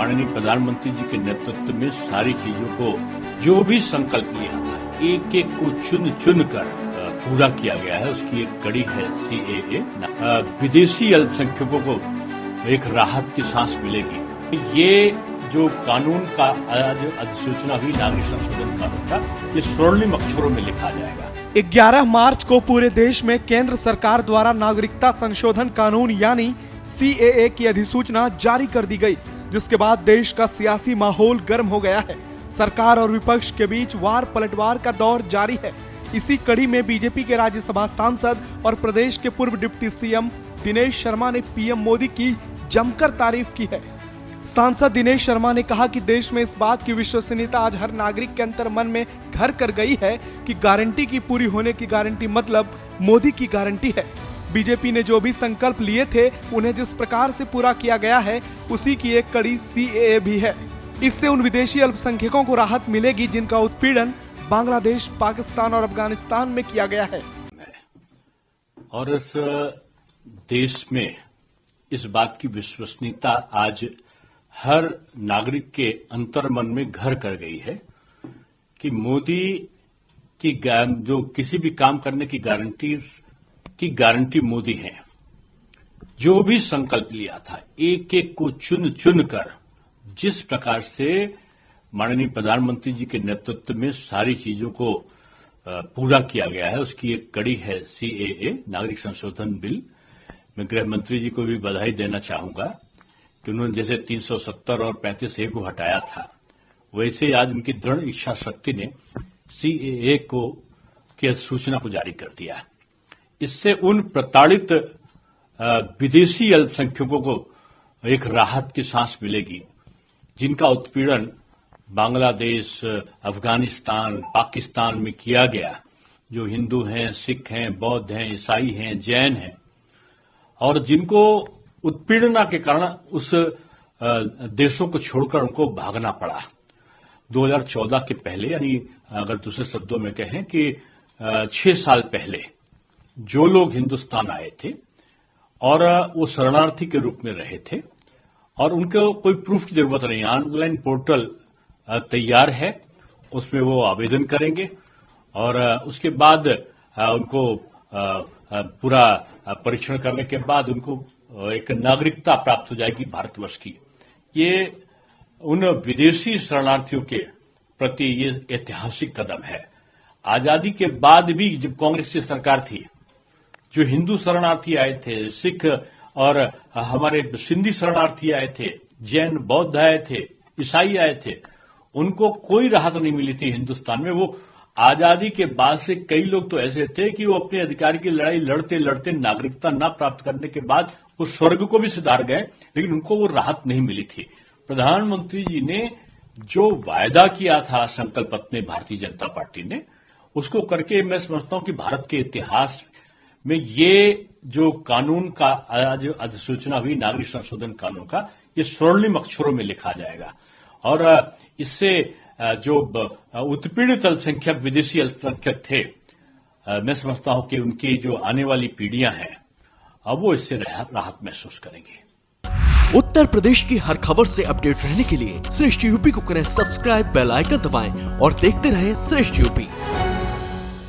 माननीय प्रधानमंत्री जी के नेतृत्व में सारी चीजों को जो भी संकल्प लिया था एक एक को चुन चुन कर पूरा किया गया है। उसकी एक कड़ी है CAA। विदेशी अल्पसंख्यकों को एक राहत की सांस मिलेगी। ये जो कानून का आज अधिसूचना हुई नागरिक संशोधन कानून का, ये स्वर्णिम अक्षरों में लिखा जाएगा। 11 मार्च को पूरे देश में केंद्र सरकार द्वारा नागरिकता संशोधन कानून यानी CAA की अधिसूचना जारी कर दी गई, जिसके बाद देश का सियासी माहौल गर्म हो गया है। सरकार और विपक्ष के बीच वार पलटवार का दौर जारी है। इसी कड़ी में बीजेपी के राज्यसभा सांसद और प्रदेश के पूर्व डिप्टी CM दिनेश शर्मा ने PM मोदी की जमकर तारीफ की है। सांसद दिनेश शर्मा ने कहा कि देश में इस बात की विश्वसनीयता आज हर नागरिक के अंतर मन में घर कर गई है कि गारंटी की पूरी होने की गारंटी मतलब मोदी की गारंटी है। बीजेपी ने जो भी संकल्प लिए थे उन्हें जिस प्रकार से पूरा किया गया है, उसी की एक कड़ी CAA भी है। इससे उन विदेशी अल्पसंख्यकों को राहत मिलेगी जिनका उत्पीड़न बांग्लादेश, पाकिस्तान और अफगानिस्तान में किया गया है। और इस देश में इस बात की विश्वसनीयता आज हर नागरिक के अंतर्मन में घर कर गई है कि मोदी की जो किसी भी काम करने की गारंटी मोदी है। जो भी संकल्प लिया था एक एक को चुन चुन कर जिस प्रकार से माननीय प्रधानमंत्री जी के नेतृत्व में सारी चीजों को पूरा किया गया है, उसकी एक कड़ी है CAA नागरिक संशोधन बिल। मैं गृह मंत्री जी को भी बधाई देना चाहूंगा कि उन्होंने जैसे 370 और 35A को हटाया था, वैसे आज उनकी दृढ़ इच्छा शक्ति ने CAA की अधिसूचना को जारी कर दिया। इससे उन प्रताड़ित विदेशी अल्पसंख्यकों को एक राहत की सांस मिलेगी जिनका उत्पीड़न बांग्लादेश, अफगानिस्तान, पाकिस्तान में किया गया, जो हिंदू हैं, सिख हैं, बौद्ध हैं, ईसाई हैं, जैन हैं, और जिनको उत्पीड़ना के कारण उस देशों को छोड़कर उनको भागना पड़ा। 2014 के पहले, यानी अगर दूसरे शब्दों में कहें कि 6 साल पहले जो लोग हिंदुस्तान आए थे और वो शरणार्थी के रूप में रहे थे और उनको कोई प्रूफ की जरूरत नहीं, ऑनलाइन पोर्टल तैयार है, उसमें वो आवेदन करेंगे और उसके बाद उनको पूरा परीक्षण करने के बाद उनको एक नागरिकता प्राप्त हो जाएगी भारतवर्ष की। ये उन विदेशी शरणार्थियों के प्रति ये ऐतिहासिक कदम है। आजादी के बाद भी जब कांग्रेस की सरकार थी, जो हिंदू शरणार्थी आए थे, सिख और हमारे सिंधी शरणार्थी आए थे, जैन बौद्ध आए थे, ईसाई आए थे, उनको कोई राहत नहीं मिली थी हिंदुस्तान में। वो आजादी के बाद से कई लोग तो ऐसे थे कि वो अपने अधिकार की लड़ाई लड़ते लड़ते नागरिकता न प्राप्त करने के बाद वो स्वर्ग को भी सिधार गए, लेकिन उनको वो राहत नहीं मिली थी। प्रधानमंत्री जी ने जो वायदा किया था संकल्प अपने भारतीय जनता पार्टी ने, उसको करके मैं समझता हूं कि भारत के इतिहास में ये जो कानून का आज अधिसूचना हुई नागरिक संशोधन कानून का, ये स्वर्णिम अक्षरों में लिखा जाएगा। और इससे जो उत्पीड़ित अल्पसंख्यक विदेशी अल्पसंख्यक थे, मैं समझता हूं कि उनकी जो आने वाली पीढ़ियां हैं अब वो इससे राहत महसूस करेंगी। उत्तर प्रदेश की हर खबर से अपडेट रहने के लिए श्रेष्ठ यूपी को करें सब्सक्राइब, बेल आइकन दबाएं और देखते रहें श्रेष्ठ यूपी।